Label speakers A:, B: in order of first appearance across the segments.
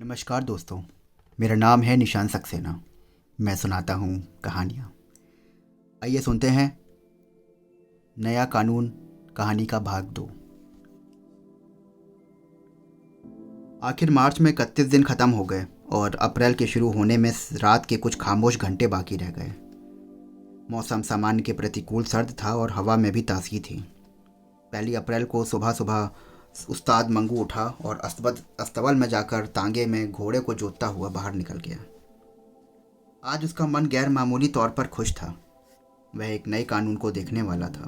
A: नमस्कार दोस्तों, मेरा नाम है निशान सक्सेना। मैं सुनाता हूँ कहानियाँ। आइए सुनते हैं नया कानून कहानी का भाग 2। आखिर मार्च में 31 दिन ख़त्म हो गए और अप्रैल के शुरू होने में रात के कुछ खामोश घंटे बाकी रह गए। मौसम सामान्य के प्रतिकूल सर्द था और हवा में भी ताजगी थी। 1 अप्रैल को सुबह सुबह उस्ताद मंगू उठा और अस्तबल में जाकर तांगे में घोड़े को जोतता हुआ बाहर निकल गया। आज उसका मन गैर मामूली तौर पर खुश था। वह एक नए कानून को देखने वाला था।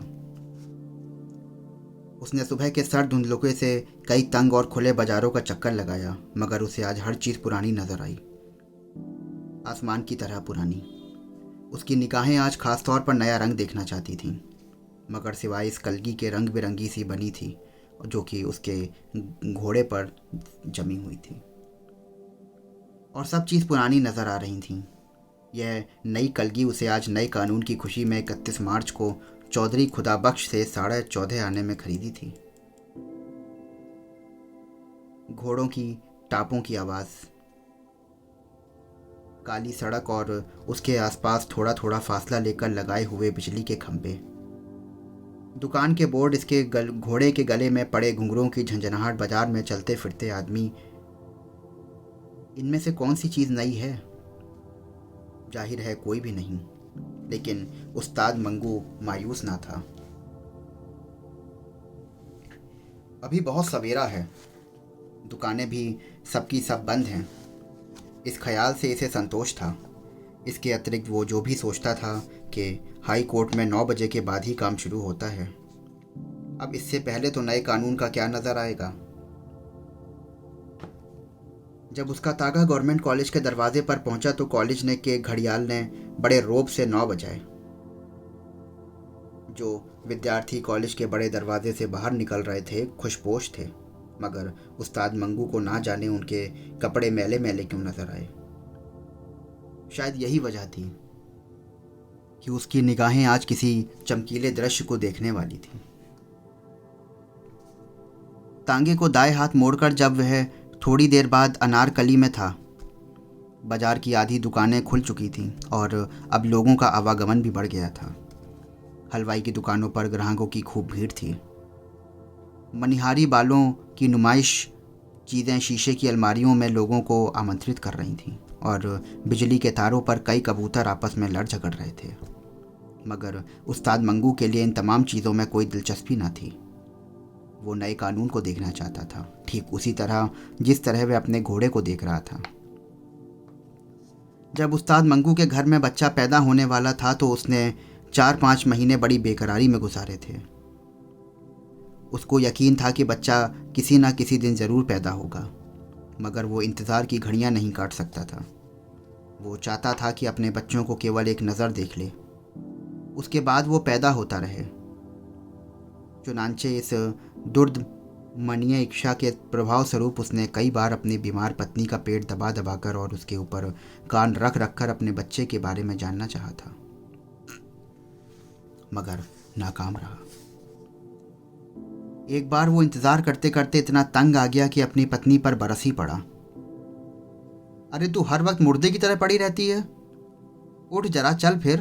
A: उसने सुबह के सर्द धुंधलुके से कई तंग और खुले बाजारों का चक्कर लगाया, मगर उसे आज हर चीज़ पुरानी नजर आई, आसमान की तरह पुरानी। उसकी निगाहें आज खास तौर पर नया रंग देखना चाहती थीं, मगर सिवाय इस कलगी के रंग बिरंगी सी बनी थी जो कि उसके घोड़े पर जमी हुई थी, और सब चीज़ पुरानी नज़र आ रही थी। यह नई कलगी उसे आज नए कानून की खुशी में 31 मार्च को चौधरी खुदाबख्श से 14:30 आने में खरीदी थी। घोड़ों की टापों की आवाज़, काली सड़क और उसके आसपास थोड़ा थोड़ा फासला लेकर लगाए हुए बिजली के खंभे, दुकान के बोर्ड, इसके घोड़े के गले में पड़े घुंघरों की झंझनाहट, बाजार में चलते फिरते आदमी। इनमें से कौन सी चीज़ नई है? जाहिर है कोई भी नहीं, लेकिन उस्ताद मंगू मायूस ना था। अभी बहुत सवेरा है, दुकानें भी सबकी सब बंद हैं। इस ख्याल से इसे संतोष था। इसके अतिरिक्त वो जो भी सोचता था कि हाई कोर्ट में 9 बजे के बाद ही काम शुरू होता है। अब इससे पहले तो नए कानून का क्या नज़र आएगा। जब उसका तागा गवर्नमेंट कॉलेज के दरवाजे पर पहुंचा तो कॉलेज के घड़ियाल ने बड़े रोब से 9 बजाए। जो विद्यार्थी कॉलेज के बड़े दरवाजे से बाहर निकल रहे थे खुशपोश थे, मगर उस्ताद मंगू को ना जाने उनके कपड़े मैले मैले क्यों नजर आए। शायद यही वजह थी कि उसकी निगाहें आज किसी चमकीले दृश्य को देखने वाली थी। तांगे को दाएं हाथ मोड़कर जब वह थोड़ी देर बाद अनारकली में था, बाजार की आधी दुकानें खुल चुकी थीं और अब लोगों का आवागमन भी बढ़ गया था। हलवाई की दुकानों पर ग्राहकों की खूब भीड़ थी। मनिहारी बालों की नुमाइश चीज़ें शीशे की अलमारियों में लोगों को आमंत्रित कर रही थीं और बिजली के तारों पर कई कबूतर आपस में लड़ झगड़ रहे थे। मगर उस्ताद मंगू के लिए इन तमाम चीज़ों में कोई दिलचस्पी न थी। वो नए कानून को देखना चाहता था, ठीक उसी तरह जिस तरह वह अपने घोड़े को देख रहा था। जब उस्ताद मंगू के घर में बच्चा पैदा होने वाला था तो उसने 4-5 महीने बड़ी बेकरारी में गुजारे थे। उसको यकीन था कि बच्चा किसी न किसी दिन ज़रूर पैदा होगा, मगर वो इंतज़ार की घड़ियां नहीं काट सकता था। वो चाहता था कि अपने बच्चों को केवल एक नज़र देख ले, उसके बाद वो पैदा होता रहे। चुनांचे इस दुर्दमनीय इच्छा के प्रभाव स्वरूप उसने कई बार अपनी बीमार पत्नी का पेट दबा दबा कर और उसके ऊपर कान रख रख कर अपने बच्चे के बारे में जानना चाहा था, मगर नाकाम रहा। एक बार वो इंतज़ार करते करते इतना तंग आ गया कि अपनी पत्नी पर बरस ही पड़ा। अरे तू हर वक्त मुर्दे की तरह पड़ी रहती है, उठ जरा, चल फिर,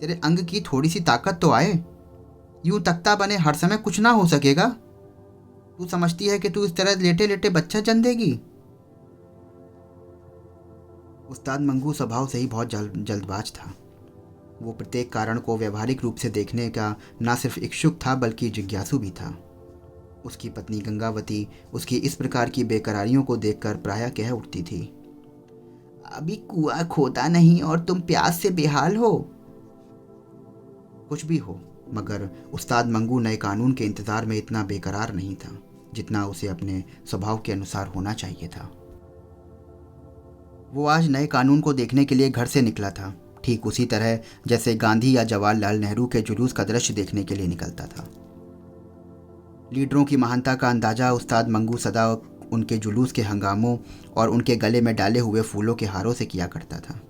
A: तेरे अंग की थोड़ी सी ताकत तो आए। यूं तख्ता बने हर समय कुछ ना हो सकेगा। तू समझती है कि तू इस तरह लेटे लेटे बच्चा जन्म देगी? उस्ताद मंगू स्वभाव से ही बहुत जल्दबाज था। वो प्रत्येक कारण को व्यवहारिक रूप से देखने का न सिर्फ इच्छुक था बल्कि जिज्ञासु भी था। उसकी पत्नी गंगावती उसकी इस प्रकार की बेकरारियों को देखकर प्रायः कह उठती थी, अभी कुआं खोदा नहीं और तुम प्यास से बेहाल हो। कुछ भी हो, मगर उस्ताद मंगू नए कानून के इंतज़ार में इतना बेकरार नहीं था जितना उसे अपने स्वभाव के अनुसार होना चाहिए था। वो आज नए कानून को देखने के लिए घर से निकला था, ठीक उसी तरह जैसे गांधी या जवाहरलाल नेहरू के जुलूस का दृश्य देखने के लिए निकलता था। लीडरों की महानता का अंदाज़ा उस्ताद मंगू सदा उनके जुलूस के हंगामों और उनके गले में डाले हुए फूलों के हारों से किया करता था।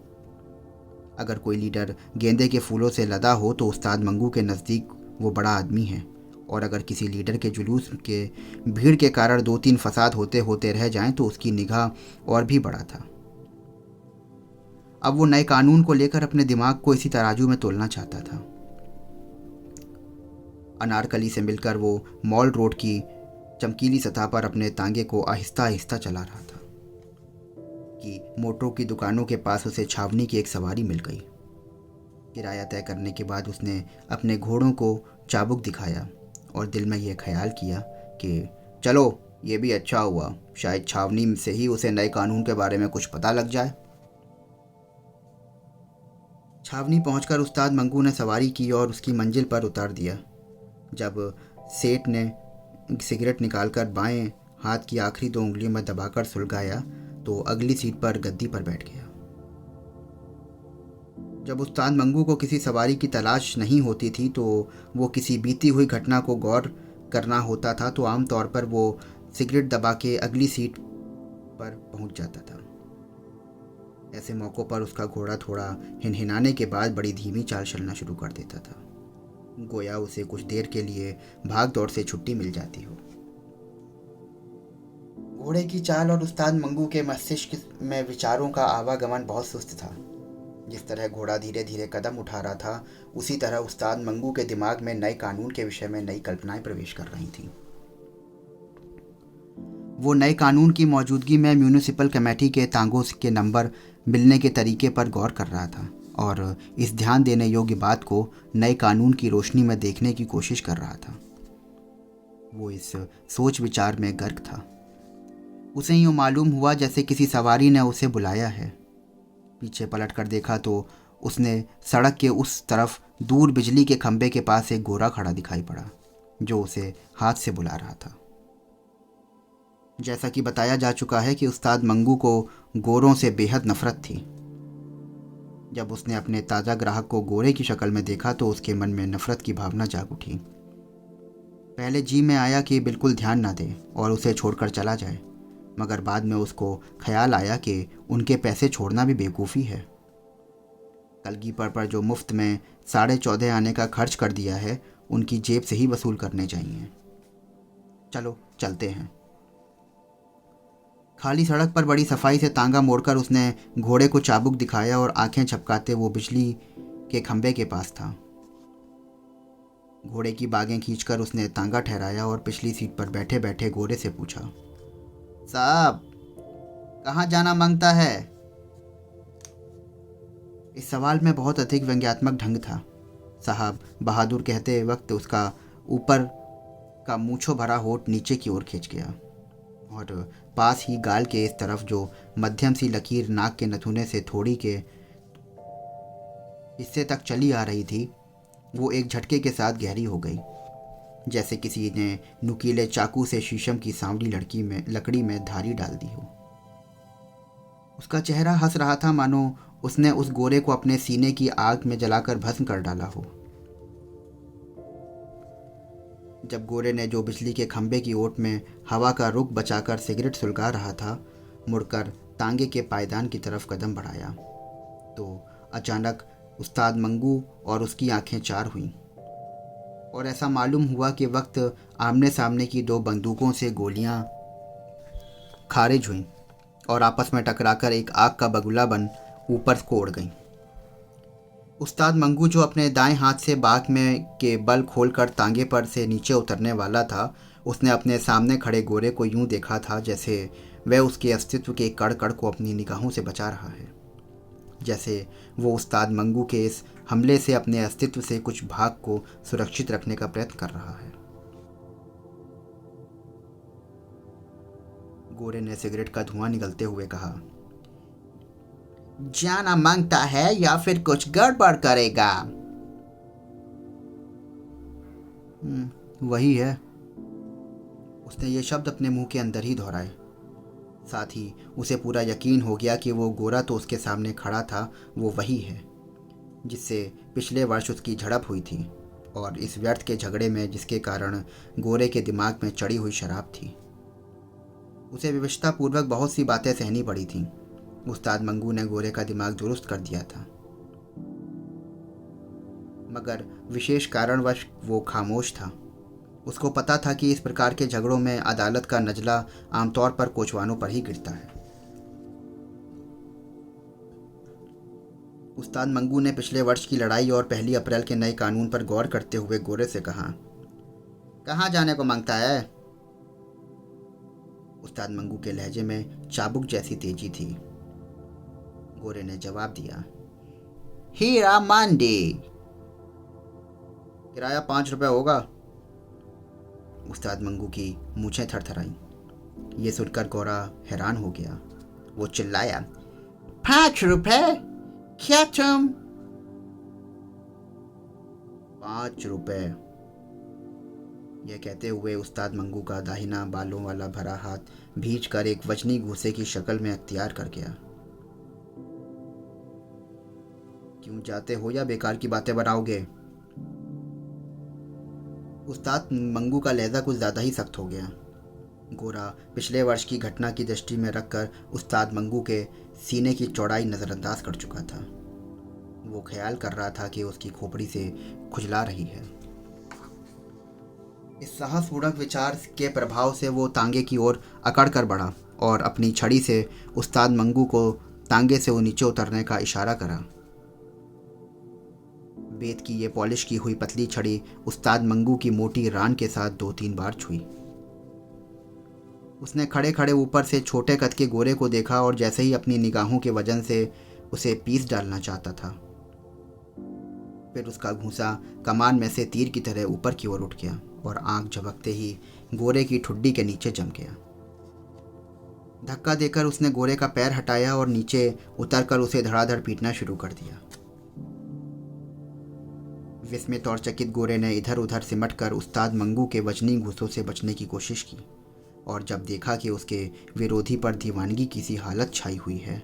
A: अगर कोई लीडर गेंदे के फूलों से लदा हो तो उस्ताद मंगू के नज़दीक वो बड़ा आदमी है और अगर किसी लीडर के जुलूस के भीड़ के कारण 2-3 फसाद होते होते रह जाएं तो उसकी निगाह और भी बड़ा था। अब वो नए कानून को लेकर अपने दिमाग को इसी तराजू में तोलना चाहता था। अनारकली से मिलकर वो मॉल रोड की चमकीली सतह पर अपने तांगे को आहिस्ता आहिस्ता चला रहा था कि मोटरों की दुकानों के पास उसे छावनी की एक सवारी मिल गई। किराया तय करने के बाद उसने अपने घोड़ों को चाबुक दिखाया और दिल में यह ख्याल किया कि चलो ये भी अच्छा हुआ, शायद छावनी से ही उसे नए कानून के बारे में कुछ पता लग जाए। छावनी पहुंचकर उस्ताद मंगू ने सवारी की और उसकी मंजिल पर उतार दिया। जब सेठ ने सिगरेट निकालकर बाएं हाथ की आखिरी 2 उंगलियों में दबाकर सुलगाया तो अगली सीट पर गद्दी पर बैठ गया। जब उस्ताद मंगू को किसी सवारी की तलाश नहीं होती थी तो वो किसी बीती हुई घटना को गौर करना होता था तो आमतौर पर वो सिगरेट दबा के अगली सीट पर पहुंच जाता था। ऐसे मौक़ों पर उसका घोड़ा थोड़ा हिनहिनाने के बाद बड़ी धीमी चाल चलना शुरू कर देता था, गोया उसे कुछ देर के लिए भाग दौड़ से छुट्टी मिल जाती हो। घोड़े की चाल और उस्ताद मंगू के मस्तिष्क में विचारों का आवागमन बहुत सुस्त था। जिस तरह घोड़ा धीरे धीरे कदम उठा रहा था उसी तरह उस्ताद मंगू के दिमाग में नए कानून के विषय में नई कल्पनाएं प्रवेश कर रही थीं। वो नए कानून की मौजूदगी में म्यूनिसिपल कमेटी के तांगों के नंबर मिलने के तरीके पर गौर कर रहा था और इस ध्यान देने योग्य बात को नए कानून की रोशनी में देखने की कोशिश कर रहा था। वो इस सोच विचार में गर्क था। उसे यूँ मालूम हुआ जैसे किसी सवारी ने उसे बुलाया है। पीछे पलट कर देखा तो उसने सड़क के उस तरफ दूर बिजली के खंभे के पास एक गोरा खड़ा दिखाई पड़ा जो उसे हाथ से बुला रहा था। जैसा कि बताया जा चुका है कि उस्ताद मंगू को गोरों से बेहद नफरत थी। जब उसने अपने ताज़ा ग्राहक को गोरे की शक्ल में देखा तो उसके मन में नफरत की भावना जाग उठी। पहले जी में आया कि बिल्कुल ध्यान ना दे और उसे छोड़कर चला जाए, मगर बाद में उसको ख्याल आया कि उनके पैसे छोड़ना भी बेवकूफ़ी है। कलगी पर जो मुफ्त में 14.5 आने का खर्च कर दिया है उनकी जेब से ही वसूल करने चाहिए। चलो चलते हैं। खाली सड़क पर बड़ी सफाई से तांगा मोड़कर उसने घोड़े को चाबुक दिखाया और आंखें झपकाते वो बिजली के खंभे के पास था। घोड़े की बागें खींचकर उसने तांगा ठहराया और पिछली सीट पर बैठे बैठे घोड़े से पूछा, साहब कहाँ जाना मांगता है? इस सवाल में बहुत अधिक व्यंग्यात्मक ढंग था। साहब बहादुर कहते वक्त उसका ऊपर का मूंछों भरा होठ नीचे की ओर खिंच गया और पास ही गाल के इस तरफ जो मध्यम सी लकीर नाक के नथुने से थोड़ी के हिस्से तक चली आ रही थी वो एक झटके के साथ गहरी हो गई, जैसे किसी ने नुकीले चाकू से शीशम की सांवली लकड़ी में धारी डाल दी हो। उसका चेहरा हंस रहा था मानो उसने उस गोरे को अपने सीने की आग में जलाकर भस्म कर डाला हो। जब गोरे ने जो बिजली के खंभे की ओट में हवा का रुख बचाकर सिगरेट सुलगा रहा था मुड़कर तांगे के पायदान की तरफ कदम बढ़ाया तो अचानक उस्ताद मंगू और उसकी आंखें चार हुईं और ऐसा मालूम हुआ कि वक्त आमने सामने की 2 बंदूकों से गोलियां खारिज हुईं और आपस में टकराकर एक आग का बगुला बन ऊपर को उड़ गईं। उस्ताद मंगू जो अपने दाएं हाथ से बाग में के बल खोलकर तांगे पर से नीचे उतरने वाला था उसने अपने सामने खड़े गोरे को यूं देखा था जैसे वह उसके अस्तित्व के कड़ कड़ को अपनी निगाहों से बचा रहा है, जैसे वो उस्ताद मंगू के इस हमले से अपने अस्तित्व से कुछ भाग को सुरक्षित रखने का प्रयत्न कर रहा है। गोरे ने सिगरेट का धुआं निगलते हुए कहा, जाना मांगता है या फिर कुछ गड़बड़ करेगा? वही है। उसने ये शब्द अपने मुंह के अंदर ही दोहराए। साथ ही उसे पूरा यकीन हो गया कि वो गोरा तो उसके सामने खड़ा था वो वही है जिससे पिछले वर्ष उसकी झड़प हुई थी और इस व्यर्थ के झगड़े में जिसके कारण गोरे के दिमाग में चढ़ी हुई शराब थी। उसे विवशतापूर्वक बहुत सी बातें सहनी पड़ी थीं। उस्ताद मंगू ने गोरे का दिमाग दुरुस्त कर दिया था, मगर विशेष कारणवश वो खामोश था। उसको पता था कि इस प्रकार के झगड़ों में अदालत का नजला आमतौर पर कोचवानों पर ही गिरता है। उस्ताद मंगू ने पिछले वर्ष की लड़ाई और 1 अप्रैल के नए कानून पर गौर करते हुए गोरे से कहा, कहाँ जाने को मांगता है? उस्ताद मंगू के लहजे में चाबुक जैसी तेजी थी। गोरे ने जवाब दिया, हीरा मंडी। किराया 5 रुपये होगा। उस्ताद मंगू की मूछें थरथराई। ये सुनकर गोरा हैरान हो गया। वो चिल्लाया, 5 रुपये? क्या तुम? 5 रुपये। यह कहते हुए उस्ताद मंगू का दाहिना बालों वाला भरा हाथ भींच कर एक वजनी घूसे की शक्ल में अख्तियार कर गया। क्यों जाते हो या बेकार की बातें बनाओगे? उस्ताद मंगू का लहजा कुछ ज़्यादा ही सख्त हो गया। गोरा पिछले वर्ष की घटना की दृष्टि में रखकर उस्ताद मंगू के सीने की चौड़ाई नज़रअंदाज कर चुका था। वो ख्याल कर रहा था कि उसकी खोपड़ी से खुजला रही है। इस साहसपूर्ण विचार के प्रभाव से वो तांगे की ओर अकड़ कर बढ़ा और अपनी छड़ी से उस्ताद मंगू को तांगे से वो नीचे उतरने का इशारा करा। बेत की ये पॉलिश की हुई पतली छड़ी उस्ताद मंगू की मोटी रान के साथ 2-3 बार छुई। उसने खड़े खड़े ऊपर से छोटे कद के गोरे को देखा और जैसे ही अपनी निगाहों के वजन से उसे पीस डालना चाहता था, फिर उसका घूंसा कमान में से तीर की तरह ऊपर की ओर उठ गया और आंख झपकते ही गोरे की ठुड्डी के नीचे जम गया। धक्का देकर उसने गोरे का पैर हटाया और नीचे उतरकर उसे धड़ाधड़ पीटना शुरू कर दिया। विस्मित और चकित गोरे ने इधर उधर सिमट कर उस्ताद मंगू के वजनी घूसों से बचने की कोशिश की और जब देखा कि उसके विरोधी पर दीवानगी की सी हालत छाई हुई है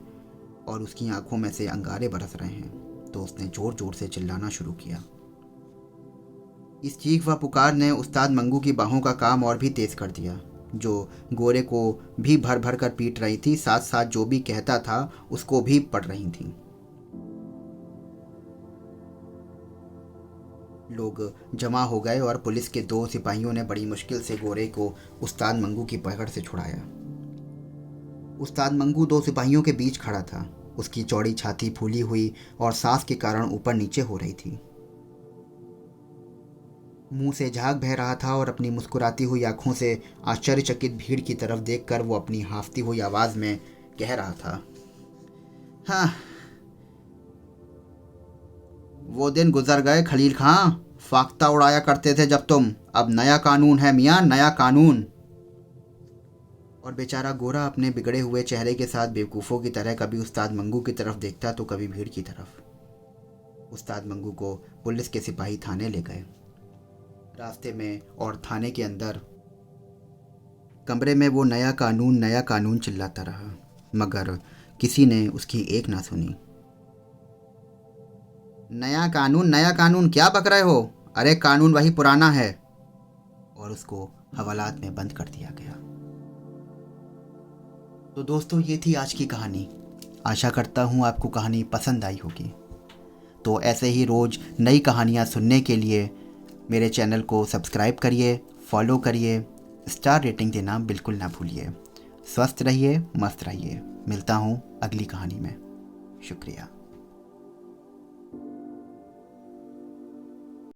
A: और उसकी आंखों में से अंगारे बरस रहे हैं, तो उसने जोर जोर से चिल्लाना शुरू किया। इस चीख व पुकार ने उस्ताद मंगू की बाहों का काम और भी तेज कर दिया, जो गोरे को भी भर भर कर पीट रही थी, साथ साथ जो भी कहता था उसको भी पड़ रही थी। लोग जमा हो गए और पुलिस के 2 सिपाहियों ने बड़ी मुश्किल से गोरे को उस्ताद मंगू की पकड़ से छुड़ाया। उस्ताद मंगू 2 सिपाहियों के बीच खड़ा था। उसकी चौड़ी छाती फूली हुई और सांस के कारण ऊपर नीचे हो रही थी। मुंह से झाग बह रहा था और अपनी मुस्कुराती हुई आंखों से आश्चर्यचकित भीड़ की तरफ देखकर वो अपनी हांफती हुई आवाज में कह रहा था, हाँ, वो दिन गुजर गए खलील खां, फाख्ता उड़ाया करते थे जब तुम। अब नया कानून है मियाँ, नया कानून। और बेचारा गोरा अपने बिगड़े हुए चेहरे के साथ बेवकूफ़ों की तरह कभी उस्ताद मंगू की तरफ देखता तो कभी भीड़ की तरफ। उस्ताद मंगू को पुलिस के सिपाही थाने ले गए। रास्ते में और थाने के अंदर कमरे में वो नया कानून चिल्लाता रहा, मगर किसी ने उसकी एक ना सुनी। नया कानून क्या बक रहे हो? अरे कानून वही पुराना है। और उसको हवालात में बंद कर दिया गया। तो दोस्तों, ये थी आज की कहानी। आशा करता हूँ आपको कहानी पसंद आई होगी। तो ऐसे ही रोज़ नई कहानियाँ सुनने के लिए मेरे चैनल को सब्सक्राइब करिए, फॉलो करिए, स्टार रेटिंग देना बिल्कुल ना भूलिए। स्वस्थ रहिए, मस्त रहिए। मिलता हूँ अगली कहानी में। शुक्रिया।